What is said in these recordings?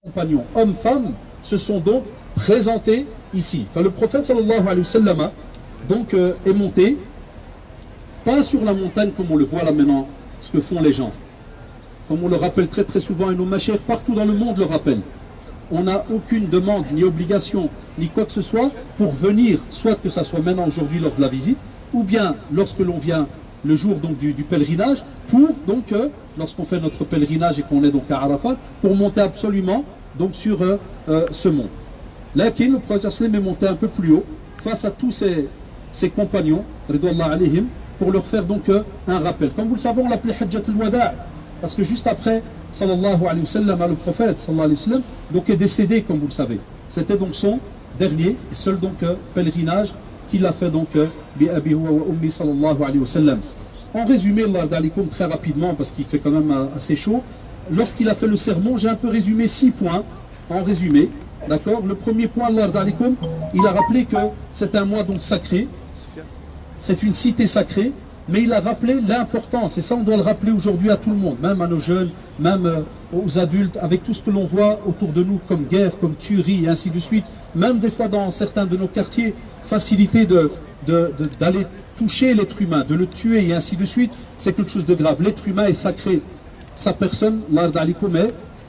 compagnons, hommes-femmes, se sont donc présentés ici. Enfin, le prophète sallallahu alayhi wa sallam donc est monté, pas sur la montagne comme on le voit là maintenant, ce que font les gens. Comme on le rappelle très très souvent, et nos machères partout dans le monde le rappellent. On n'a aucune demande, ni obligation, ni quoi que ce soit pour venir, soit que ça soit maintenant aujourd'hui lors de la visite, ou bien lorsque l'on vient le jour donc du pèlerinage, pour donc lorsqu'on fait notre pèlerinage et qu'on est donc à Arafat, pour monter absolument donc sur ce mont. Là, le prophète sallam est monté un peu plus haut face à tous ses compagnons, ridwallahu alayhim, pour leur faire donc un rappel. Comme vous le savez, on l'appelait Hajjat al-Wada', parce que juste après, sallallahu alayhi wa sallam, le prophète sallallahu alayhi wa sallam, donc est décédé, comme vous le savez. C'était donc son dernier et seul donc pèlerinage qu'il a fait donc bi abi huwa wa ummi sallallahu alayhi wa sallam. En résumé, Allah d'alikum très rapidement, parce qu'il fait quand même assez chaud, lorsqu'il a fait le sermon, j'ai un peu résumé 6 points, en résumé, d'accord. Le premier point, Allah d'alikum, il a rappelé que c'est un mois donc sacré, c'est une cité sacrée, mais il a rappelé l'importance, et ça on doit le rappeler aujourd'hui à tout le monde, même à nos jeunes, même aux adultes, avec tout ce que l'on voit autour de nous comme guerre, comme tuerie et ainsi de suite, même des fois dans certains de nos quartiers, facilité d'aller toucher l'être humain, de le tuer et ainsi de suite, c'est quelque chose de grave. L'être humain est sacré, sa personne, l'ard alikum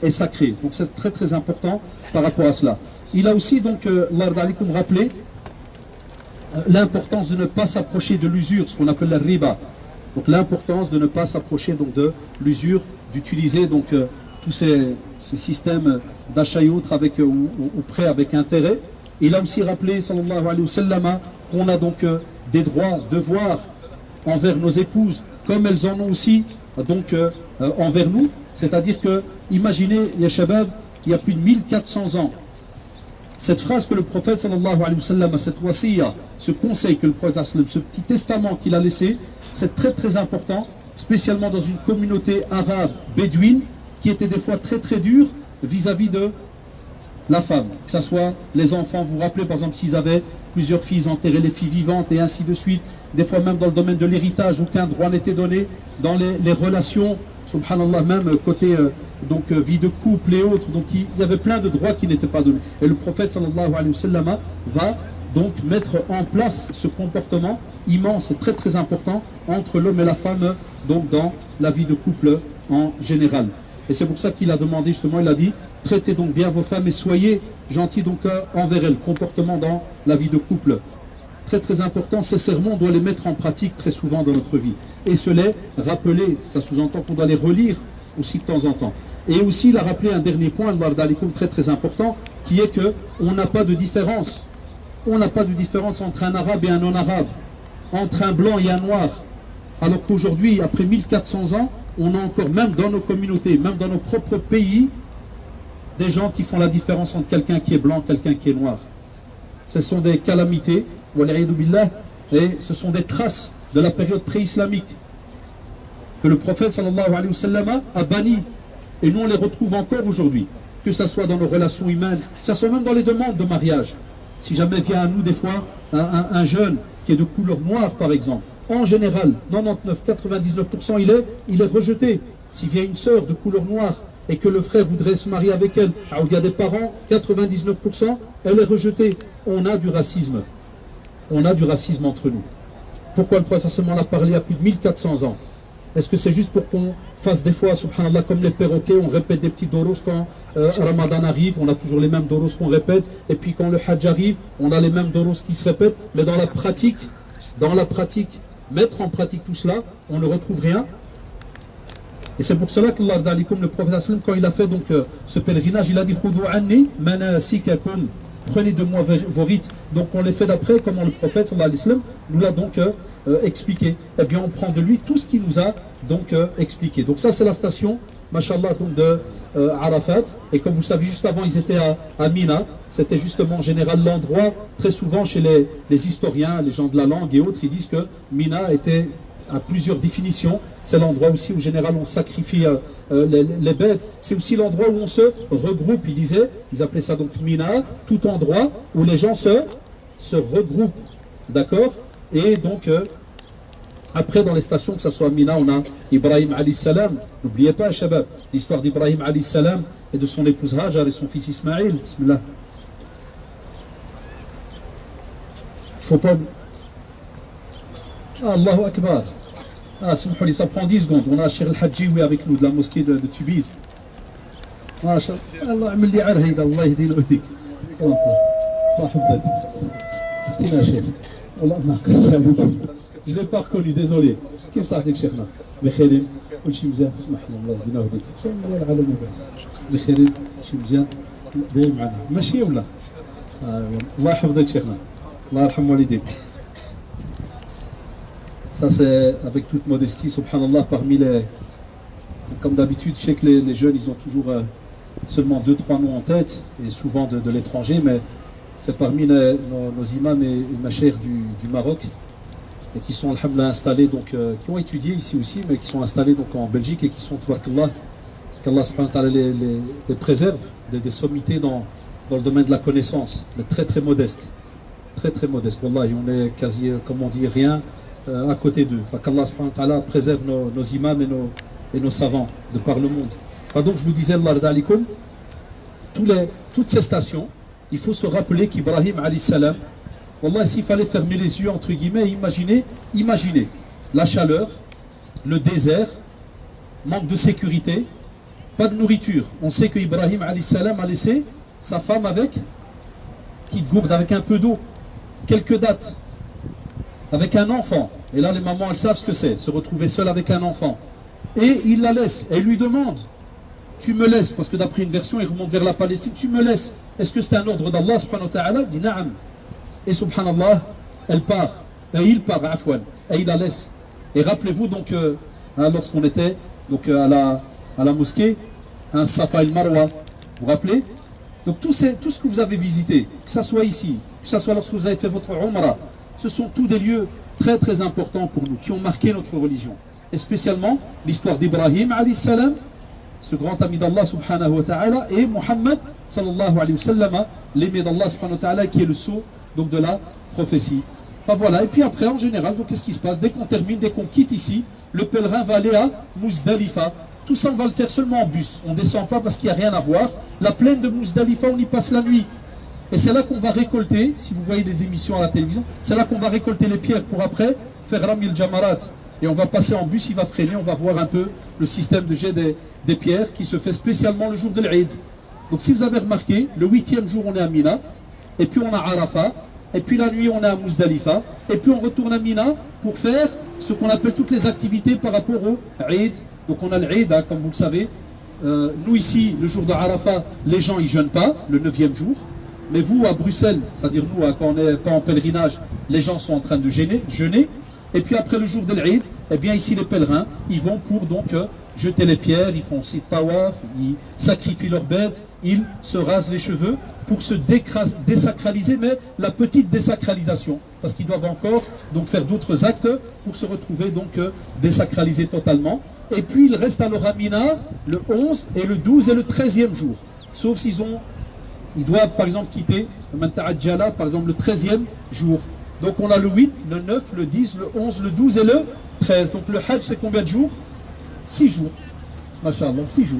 est sacré, donc c'est très très important par rapport à cela. Il a aussi donc l'ard alikum rappelé l'importance de ne pas s'approcher de l'usure, ce qu'on appelle la riba. Donc l'importance de ne pas s'approcher donc de l'usure, d'utiliser donc tous ces systèmes d'achat et autres avec ou prêt avec intérêt. Il a aussi rappelé sallallahu alayhi wa sallam qu'on a donc des droits, devoirs envers nos épouses, comme elles en ont aussi donc envers nous. C'est-à-dire que, imaginez, ya shabab, il y a plus de 1400 ans, cette phrase que le prophète sallallahu alayhi wa sallam, cette wasiya, ce conseil que le prophète sallallahu alayhi wa sallam, ce petit testament qu'il a laissé, c'est très très important, spécialement dans une communauté arabe bédouine qui était des fois très très dure vis-à-vis de la femme, que ce soit les enfants. Vous vous rappelez par exemple s'ils avaient plusieurs filles, enterrées les filles vivantes et ainsi de suite. Des fois même dans le domaine de l'héritage, aucun droit n'était donné. Dans les relations, subhanallah, même côté donc vie de couple et autres, donc il y avait plein de droits qui n'étaient pas donnés. Et le prophète sallallahu alayhi wa sallam va donc mettre en place ce comportement immense et très très important entre l'homme et la femme, donc dans la vie de couple en général. Et c'est pour ça qu'il a demandé justement, il a dit, traitez donc bien vos femmes et soyez gentils donc envers elles. Comportement dans la vie de couple. Très très important, ces sermons on doit les mettre en pratique très souvent dans notre vie. Et se les rappeler, ça sous-entend qu'on doit les relire aussi de temps en temps. Et aussi il a rappelé un dernier point, très très important, qui est que on n'a pas de différence. On n'a pas de différence entre un arabe et un non-arabe, entre un blanc et un noir. Alors qu'aujourd'hui, après 1400 ans, on a encore, même dans nos communautés, même dans nos propres pays, des gens qui font la différence entre quelqu'un qui est blanc et quelqu'un qui est noir. Ce sont des calamités, et ce sont des traces de la période pré-islamique que le prophète sallallahu alayhi wa sallam a banni. Et nous on les retrouve encore aujourd'hui, que ce soit dans nos relations humaines, que ce soit même dans les demandes de mariage. Si jamais vient à nous des fois un jeune qui est de couleur noire par exemple, en général, 99-99% il est rejeté. S'il vient une sœur de couleur noire et que le frère voudrait se marier avec elle, alors il y a des parents, 99%, elle est rejetée. On a du racisme. On a du racisme entre nous. Pourquoi le prophète sallallahu alayhi wa sallam a parlé à plus de 1400 ans? Est-ce que c'est juste pour qu'on fasse des fois, subhanallah, comme les perroquets, on répète des petits doros quand Ramadan arrive, on a toujours les mêmes doros qu'on répète, et puis quand le Hajj arrive, on a les mêmes doros qui se répètent, mais dans la pratique, mettre en pratique tout cela, on ne retrouve rien. Et c'est pour cela que le prophète, quand il a fait donc ce pèlerinage, il a dit Khudou anni manasikakum, prenez de moi vos rites. Donc on les fait d'après comment le prophète sallallahu alayhi wa sallam nous l'a donc expliqué. Eh bien on prend de lui tout ce qu'il nous a donc expliqué. Donc ça c'est la station, mashallah, donc de Arafat. Et comme vous savez, juste avant ils étaient à Mina. C'était justement en général l'endroit, très souvent chez les historiens, les gens de la langue et autres, ils disent que Mina était à plusieurs définitions. C'est l'endroit aussi où en général on sacrifie les bêtes. C'est aussi l'endroit où on se regroupe. Ils appelaient ça donc Mina, tout endroit où les gens se regroupent. D'accord. Et donc après dans les stations, que ce soit Mina, on a Ibrahim alayhi salam. N'oubliez pas, Shabab, l'histoire d'Ibrahim alayhi salam et de son épouse Hajar et son fils Ismaïl. Bismillah. Il faut pas... Allahu Akbar. Ah, ça prend 10 secondes. On a Cheikh Al-Hadji avec nous de la mosquée de Tubize. ما شاء الله عمل لي عرهي الله يهدينا ويهديك الله يحفظك اختنا يا شيخ والله ما عقلتش عليك je l'ai pas reconnu désolé كيف صحتك شيخنا بخير كل شيء مزيان اسمح لي الله يهدينا ويهديك فين العالم بخير شيء مزيان داير معنا ماشي ولا الله يحفظك شيخنا الله يرحم والديك. Ça c'est avec toute modestie subhanallah parmi les comme d'habitude je sais que les jeunes ils ont toujours seulement 2-3 noms en tête, et souvent de l'étranger, mais c'est parmi nos imams et machères du Maroc, et qui sont alhamdoulilah installés, donc, qui ont étudié ici aussi, mais qui sont installés donc, en Belgique, et qui sont, qu'Allah subhanahu wa ta'ala les préserve des sommités dans le domaine de la connaissance, mais très très modeste. Très très modeste. Wallahi, on est quasi, comme on dit, rien à côté d'eux. Qu'Allah subhanahu wa ta'ala préserve nos imams et nos savants de par le monde. Donc je vous disais, Allah alaikum, toutes ces stations, il faut se rappeler qu'Ibrahim alayhi salam, wallah, s'il fallait fermer les yeux entre guillemets, imaginez la chaleur, le désert, manque de sécurité, pas de nourriture. On sait que Ibrahim alayhi salam a laissé sa femme avec petite gourde, avec un peu d'eau, quelques dattes, avec un enfant. Et là les mamans elles savent ce que c'est, se retrouver seule avec un enfant. Et il la laisse, et lui demande, tu me laisses, parce que d'après une version, il remonte vers la Palestine, tu me laisses. Est-ce que c'est un ordre d'Allah, subhanahu wa ta'ala? Il dit na'am. Et subhanallah, elle part, et il part, afwan, et il la laisse. Et rappelez-vous donc, lorsqu'on était donc, à la mosquée, un Safa el-Marwa, vous vous rappelez? Donc tout ce que vous avez visité, que ce soit ici, que ce soit lorsque vous avez fait votre Umrah, ce sont tous des lieux très très importants pour nous, qui ont marqué notre religion. Et spécialement l'histoire d'Ibrahim alayhi salam, ce grand ami d'Allah subhanahu wa ta'ala, et Muhammad sallallahu alayhi wa sallam, l'aimé d'Allah subhanahu wa ta'ala, qui est le sceau donc, de la prophétie. Enfin, voilà. Et puis après, en général, qu'est-ce qui se passe? Dès qu'on termine, dès qu'on quitte ici, le pèlerin va aller à Muzdalifa. Tout ça, on va le faire seulement en bus. On ne descend pas parce qu'il n'y a rien à voir. La plaine de Muzdalifa, on y passe la nuit. Et c'est là qu'on va récolter, si vous voyez des émissions à la télévision, c'est là qu'on va récolter les pierres pour après faire Ramil Jamarat. Et on va passer en bus, il va freiner, on va voir un peu le système de jet des pierres qui se fait spécialement le jour de l'Eid. Donc si vous avez remarqué, le 8e jour on est à Mina, et puis on a Arafat, et puis la nuit on est à Muzdalifa, et puis on retourne à Mina pour faire ce qu'on appelle toutes les activités par rapport au Eid. Donc on a l'Eid, hein, comme vous le savez. Nous ici, le jour de Arafat, les gens ils jeûnent pas, le 9e jour. Mais vous à Bruxelles, c'est-à-dire nous, hein, quand on n'est pas en pèlerinage, les gens sont en train de jeûner. Et puis après le jour de l'Eid, eh bien ici les pèlerins, ils vont pour donc jeter les pierres, ils font aussi tawaf, ils sacrifient leurs bêtes, ils se rasent les cheveux pour se désacraliser, mais la petite désacralisation, parce qu'ils doivent encore donc faire d'autres actes pour se retrouver donc désacralisés totalement. Et puis ils restent alors à Mina le 11 et le 12 et le 13e jour, sauf ils doivent par exemple quitter par exemple le 13e jour. Donc on a le 8, le 9, le 10, le 11, le 12 et le 13. Donc le Hajj c'est combien de jours? 6 jours. Masha'Allah, 6 jours.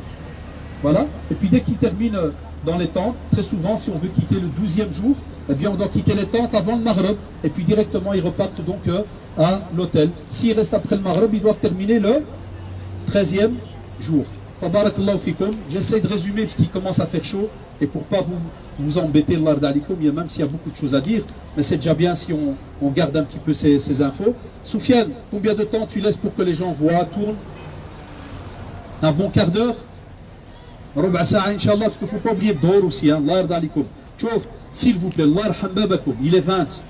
Voilà. Et puis dès qu'ils terminent dans les tentes, très souvent si on veut quitter le 12e jour, eh bien on doit quitter les tentes avant le Maghreb. Et puis directement ils repartent donc à l'hôtel. S'ils restent après le Maghreb, ils doivent terminer le 13e jour. Fabarakallahu fikum. J'essaie de résumer parce qu'il commence à faire chaud. Et pour pas vous embêter, même s'il y a beaucoup de choses à dire, mais c'est déjà bien si on garde un petit peu ces infos. Soufiane, combien de temps tu laisses pour que les gens voient, tournent? Un bon quart d'heure? Rub'a sa'a, Inch'Allah, parce qu'il ne faut pas oublier Dor aussi, hein. S'il vous plaît, Allah yarham babakoum, il est 20.